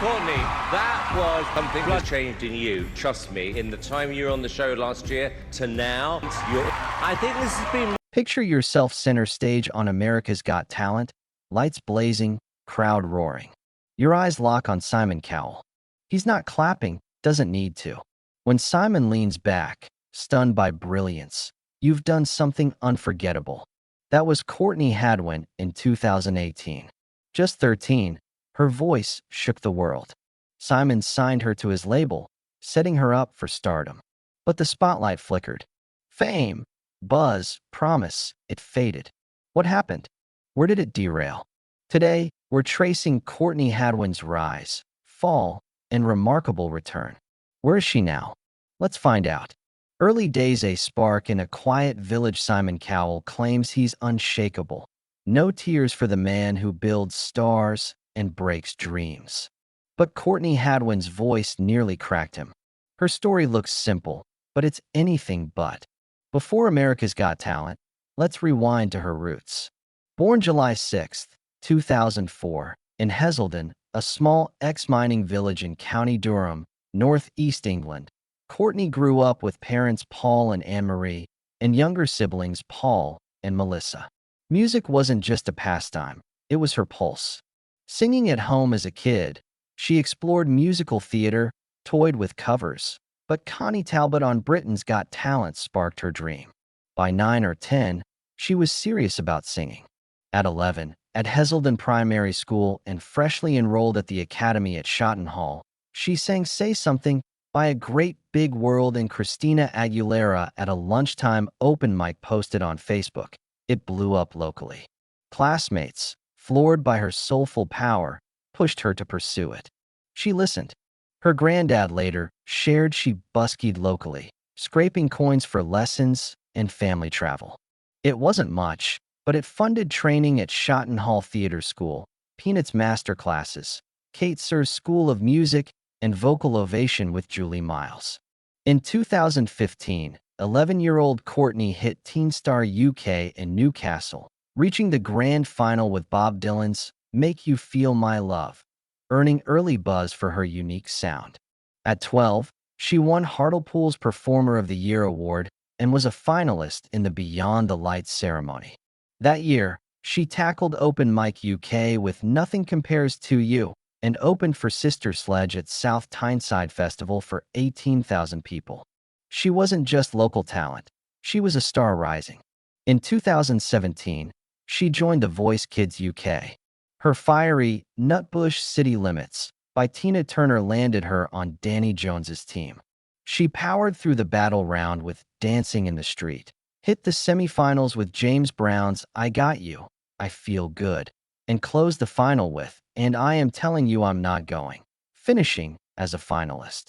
Courtney, that was something that changed in you. Trust me, in the time you were on the show last year to now, I think this has been... Picture yourself center stage on America's Got Talent, lights blazing, crowd roaring. Your eyes lock on Simon Cowell. He's not clapping, doesn't need to. When Simon leans back, stunned by brilliance, you've done something unforgettable. That was Courtney Hadwin in 2018. Just 13, her voice shook the world. Simon signed her to his label, setting her up for stardom. But the spotlight flickered. Fame, buzz, promise, it faded. What happened? Where did it derail? Today, we're tracing Courtney Hadwin's rise, fall, and remarkable return. Where is she now? Let's find out. Early days, a spark in a quiet village. Simon Cowell claims he's unshakable. No tears for the man who builds stars and breaks dreams. But Courtney Hadwin's voice nearly cracked him. Her story looks simple, but it's anything but. Before America's Got Talent, let's rewind to her roots. Born July 6, 2004, in Heselden, a small ex-mining village in County Durham, northeast England, Courtney grew up with parents Paul and Anne-Marie, and younger siblings Paul and Melissa. Music wasn't just a pastime, it was her pulse. Singing at home as a kid, she explored musical theater, toyed with covers, but Connie Talbot on Britain's Got Talent sparked her dream. By 9 or 10, she was serious about singing. At 11, at Heselden Primary School and freshly enrolled at the Academy at Shotton Hall, she sang Say Something by A Great Big World and Christina Aguilera at a lunchtime open mic posted on Facebook. It blew up locally. Classmates, floored by her soulful power, pushed her to pursue it. She listened. Her granddad later shared she buskied locally, scraping coins for lessons and family travel. It wasn't much, but it funded training at Shotton Hall Theatre School, Peanuts masterclasses, Kate Sir's School of Music, and Vocal Ovation with Julie Miles. In 2015, 11-year-old Courtney hit Teen Star UK in Newcastle, reaching the grand final with Bob Dylan's Make You Feel My Love, earning early buzz for her unique sound. At 12, she won Hartlepool's Performer of the Year award and was a finalist in the Beyond the Lights ceremony. That year, she tackled Open Mic UK with Nothing Compares to You and opened for Sister Sledge at South Tyneside Festival for 18,000 people. She wasn't just local talent, she was a star rising. In 2017, she joined The Voice Kids UK. Her fiery Nutbush City Limits by Tina Turner landed her on Danny Jones's team. She powered through the battle round with Dancing in the Street, hit the semifinals with James Brown's I Got You, I Feel Good, and closed the final with And I Am Telling You I'm Not Going, finishing as a finalist.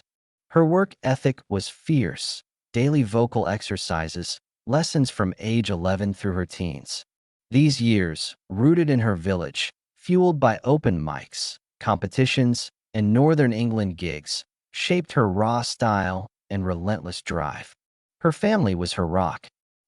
Her work ethic was fierce, daily vocal exercises, lessons from age 11 through her teens. These years, rooted in her village, fueled by open mics, competitions, and Northern England gigs, shaped her raw style and relentless drive. Her family was her rock.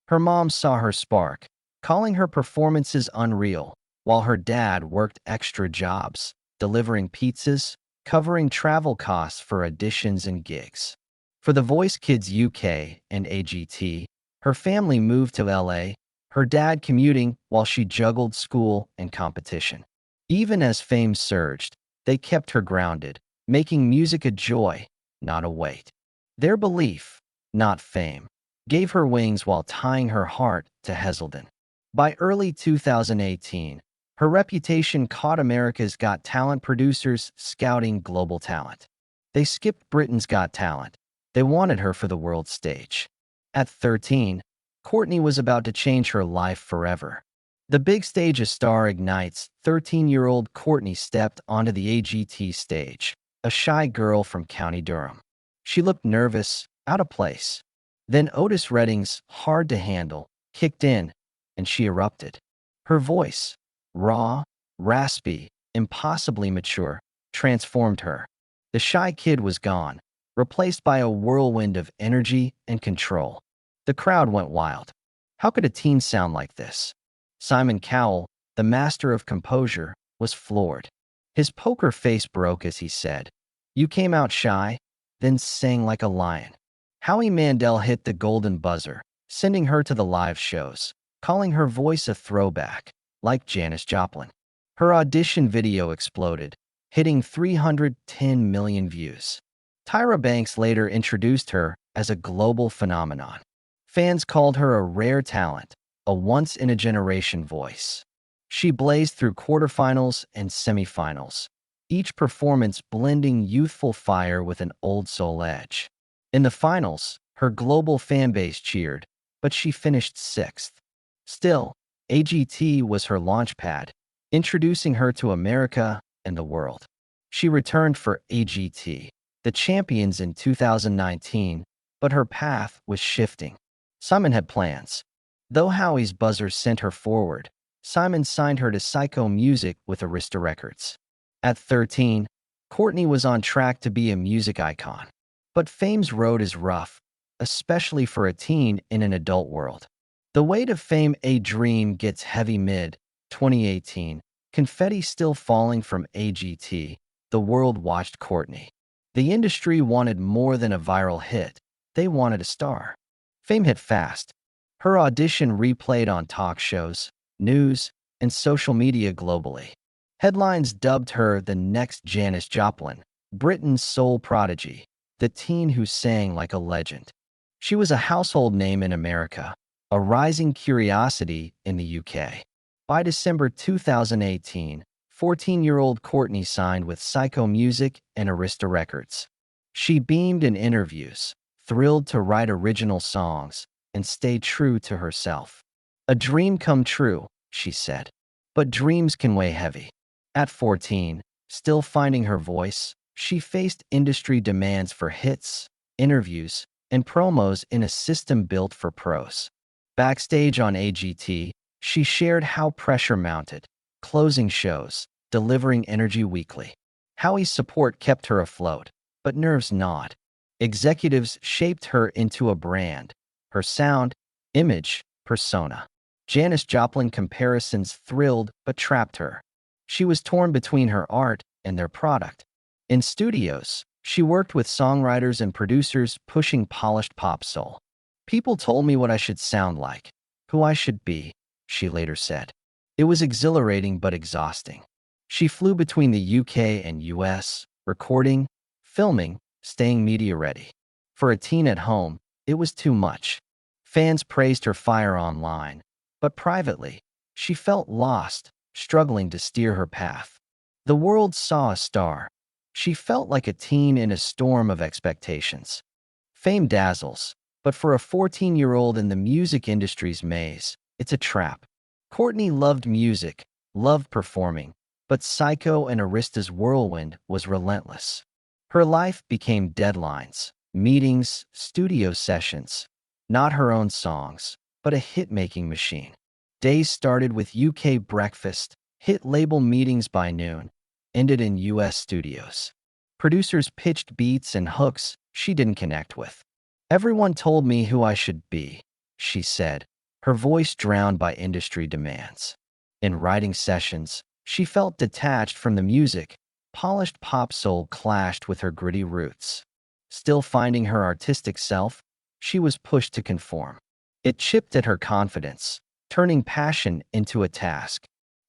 Her mom saw her spark, calling her performances unreal, while her dad worked extra jobs, delivering pizzas, covering travel costs for auditions and gigs. For The Voice Kids UK and AGT, her family moved to LA, her dad commuting while she juggled school and competition. Even as fame surged, they kept her grounded, making music a joy, not a weight. Their belief, not fame, gave her wings while tying her heart to Heselden. By early 2018, her reputation caught America's Got Talent producers scouting global talent. They skipped Britain's Got Talent. They wanted her for the world stage. At 13, Courtney was about to change her life forever. The big stage A Star Ignites, 13-year-old Courtney stepped onto the AGT stage, a shy girl from County Durham. She looked nervous, out of place. Then Otis Redding's Hard to Handle kicked in, and she erupted. Her voice, raw, raspy, impossibly mature, transformed her. The shy kid was gone, replaced by a whirlwind of energy and control. The crowd went wild. How could a teen sound like this? Simon Cowell, the master of composure, was floored. His poker face broke as he said, "You came out shy, then sang like a lion." Howie Mandel hit the golden buzzer, sending her to the live shows, calling her voice a throwback, like Janis Joplin. Her audition video exploded, hitting 310 million views. Tyra Banks later introduced her as a global phenomenon. Fans called her a rare talent, a once-in-a-generation voice. She blazed through quarterfinals and semifinals, each performance blending youthful fire with an old-soul edge. In the finals, her global fanbase cheered, but she finished sixth. Still, AGT was her launchpad, introducing her to America and the world. She returned for AGT, the champions in 2019, but her path was shifting. Simon had plans. Though Howie's buzzer sent her forward, Simon signed her to Psycho Music with Arista Records. At 13, Courtney was on track to be a music icon. But fame's road is rough, especially for a teen in an adult world. The weight of fame, a dream, gets heavy mid-2018. Confetti still falling from AGT. The world watched Courtney. The industry wanted more than a viral hit. They wanted a star. Fame hit fast. Her audition replayed on talk shows, news, and social media globally. Headlines dubbed her the next Janis Joplin, Britain's soul prodigy, the teen who sang like a legend. She was a household name in America, a rising curiosity in the UK. By December 2018, 14-year-old Courtney signed with Psycho Music and Arista Records. She beamed in interviews, thrilled to write original songs, and stay true to herself. "A dream come true," she said. But dreams can weigh heavy. At 14, still finding her voice, she faced industry demands for hits, interviews, and promos in a system built for pros. Backstage on AGT, she shared how pressure mounted, closing shows, delivering energy weekly. Howie's support kept her afloat, but nerves gnawed. Executives shaped her into a brand, her sound, image, persona. Janis Joplin comparisons thrilled but trapped her. She was torn between her art and their product. In studios, she worked with songwriters and producers pushing polished pop soul. "People told me what I should sound like, who I should be," she later said. It was exhilarating but exhausting. She flew between the UK and US, recording, filming, staying media ready. For a teen at home, it was too much. Fans praised her fire online, but privately, she felt lost, struggling to steer her path. The world saw a star. She felt like a teen in a storm of expectations. Fame dazzles, but for a 14-year-old in the music industry's maze, it's a trap. Courtney loved music, loved performing, but Psycho and Arista's whirlwind was relentless. Her life became deadlines, meetings, studio sessions. Not her own songs, but a hit-making machine. Days started with UK breakfast, hit label meetings by noon, ended in US studios. Producers pitched beats and hooks she didn't connect with. "Everyone told me who I should be," she said, her voice drowned by industry demands. In writing sessions, she felt detached from the music. Polished pop soul clashed with her gritty roots. Still finding her artistic self, she was pushed to conform. It chipped at her confidence, turning passion into a task.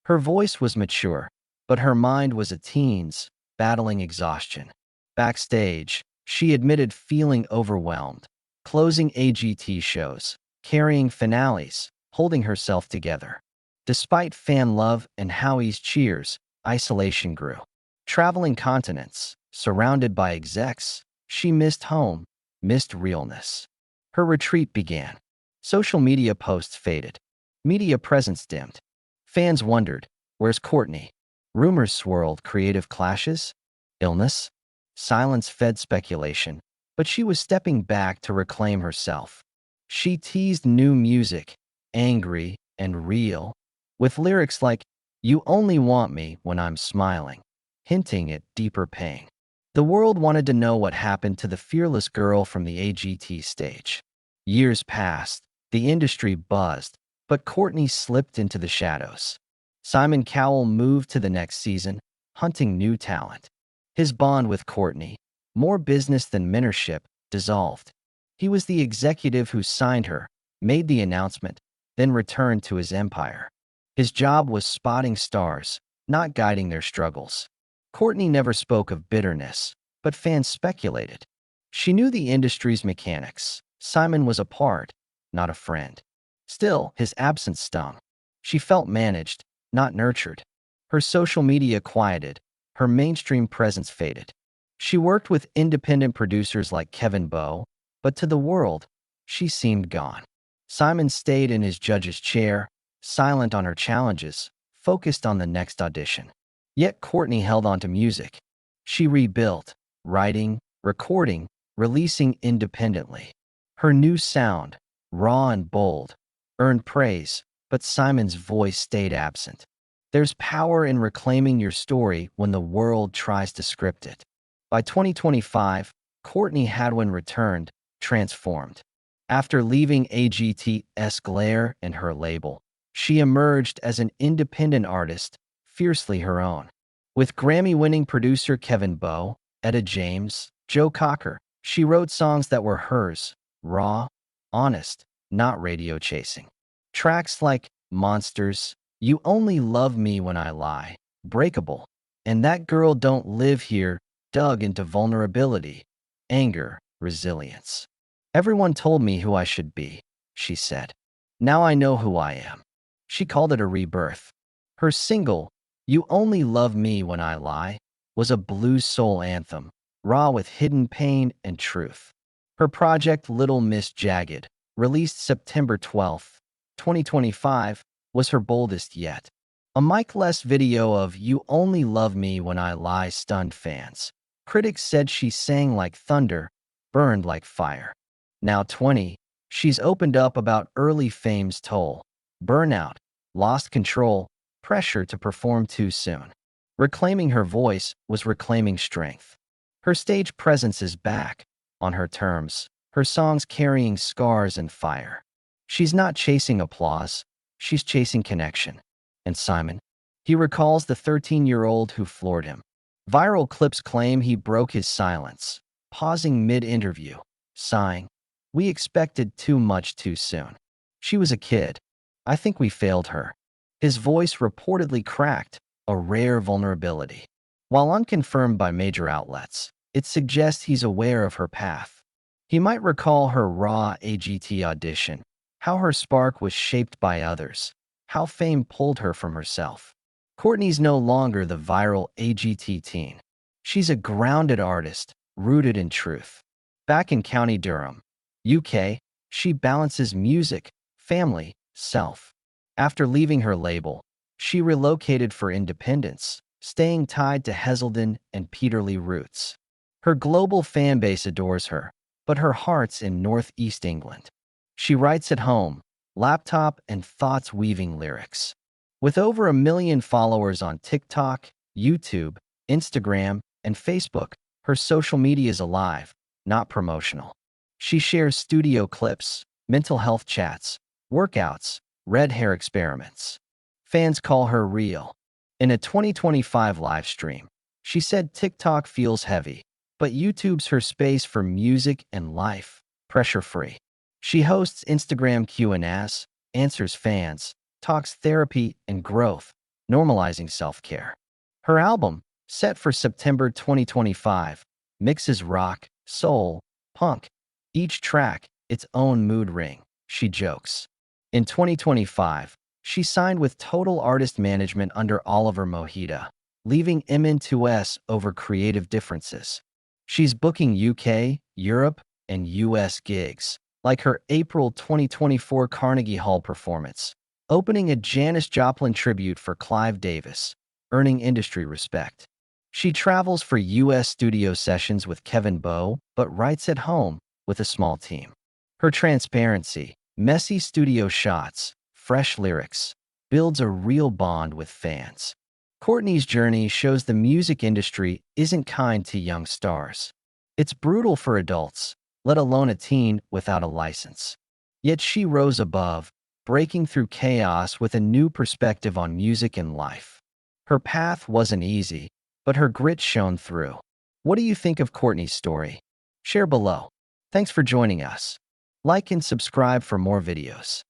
Her voice was mature, but her mind was a teen's, battling exhaustion. Backstage, she admitted feeling overwhelmed, closing AGT shows, carrying finales, holding herself together. Despite fan love and Howie's cheers, isolation grew. Traveling continents, surrounded by execs, she missed home, missed realness. Her retreat began. Social media posts faded. Media presence dimmed. Fans wondered, where's Courtney? Rumors swirled, creative clashes, illness. Silence fed speculation, but she was stepping back to reclaim herself. She teased new music, angry and real, with lyrics like, "You only want me when I'm smiling," hinting at deeper pain. The world wanted to know what happened to the fearless girl from the AGT stage. Years passed, the industry buzzed, but Courtney slipped into the shadows. Simon Cowell moved to the next season, hunting new talent. His bond with Courtney, more business than mentorship, dissolved. He was the executive who signed her, made the announcement, then returned to his empire. His job was spotting stars, not guiding their struggles. Courtney never spoke of bitterness, but fans speculated. She knew the industry's mechanics. Simon was a part, not a friend. Still, his absence stung. She felt managed, not nurtured. Her social media quieted, her mainstream presence faded. She worked with independent producers like Kevin Bowe, but to the world, she seemed gone. Simon stayed in his judge's chair, silent on her challenges, focused on the next audition. Yet Courtney held on to music. She rebuilt, writing, recording, releasing independently. Her new sound, raw and bold, earned praise, but Simon's voice stayed absent. There's power in reclaiming your story when the world tries to script it. By 2025, Courtney Hadwin returned, transformed. After leaving AGT's glare and her label, she emerged as an independent artist, fiercely her own. With Grammy-winning producer Kevin Bowe, Etta James, Joe Cocker, she wrote songs that were hers, raw, honest, not radio chasing. Tracks like Monsters, You Only Love Me When I Lie, Breakable, and That Girl Don't Live Here dug into vulnerability, anger, resilience. Everyone told me who I should be, she said. Now I know who I am. She called it a rebirth. Her single, You Only Love Me When I Lie, was a blues soul anthem, raw with hidden pain and truth. Her project Little Miss Jagged, released September 12, 2025, was her boldest yet. A mic-less video of You Only Love Me When I Lie stunned fans. Critics said she sang like thunder, burned like fire. Now 20, she's opened up about early fame's toll, burnout, lost control, pressure to perform too soon. Reclaiming her voice was reclaiming strength. Her stage presence is back, on her terms, her songs carrying scars and fire. She's not chasing applause, she's chasing connection. And Simon? He recalls the 13-year-old who floored him. Viral clips claim he broke his silence, pausing mid-interview, sighing, "We expected too much too soon. She was a kid. I think we failed her." His voice reportedly cracked, a rare vulnerability. While unconfirmed by major outlets, it suggests he's aware of her path. He might recall her raw AGT audition, how her spark was shaped by others, how fame pulled her from herself. Courtney's no longer the viral AGT teen. She's a grounded artist, rooted in truth. Back in County Durham, UK, she balances music, family, self. After leaving her label, she relocated for independence, staying tied to Heselden and Peterlee roots. Her global fan base adores her, but her heart's in Northeast England. She writes at home, laptop and thoughts weaving lyrics. With over 1 million followers on TikTok, YouTube, Instagram, and Facebook, her social media is alive, not promotional. She shares studio clips, mental health chats, workouts, red hair experiments. Fans call her real. In a 2025 live stream, she said TikTok feels heavy, but YouTube's her space for music and life, pressure-free. She hosts Instagram Q&As, answers fans, talks therapy and growth, normalizing self-care. Her album, set for September 2025, mixes rock, soul, punk. Each track, its own mood ring, she jokes. In 2025, she signed with Total Artist Management under Oliver Mojita, leaving MN2S over creative differences. She's booking UK, Europe, and US gigs, like her April 2024 Carnegie Hall performance, opening a Janis Joplin tribute for Clive Davis, earning industry respect. She travels for US studio sessions with Kevin Bowe, but writes at home with a small team. Her transparency, messy studio shots, fresh lyrics, builds a real bond with fans. Courtney's journey shows the music industry isn't kind to young stars. It's brutal for adults, let alone a teen without a license. Yet she rose above, breaking through chaos with a new perspective on music and life. Her path wasn't easy, but her grit shone through. What do you think of Courtney's story? Share below. Thanks for joining us. Like and subscribe for more videos.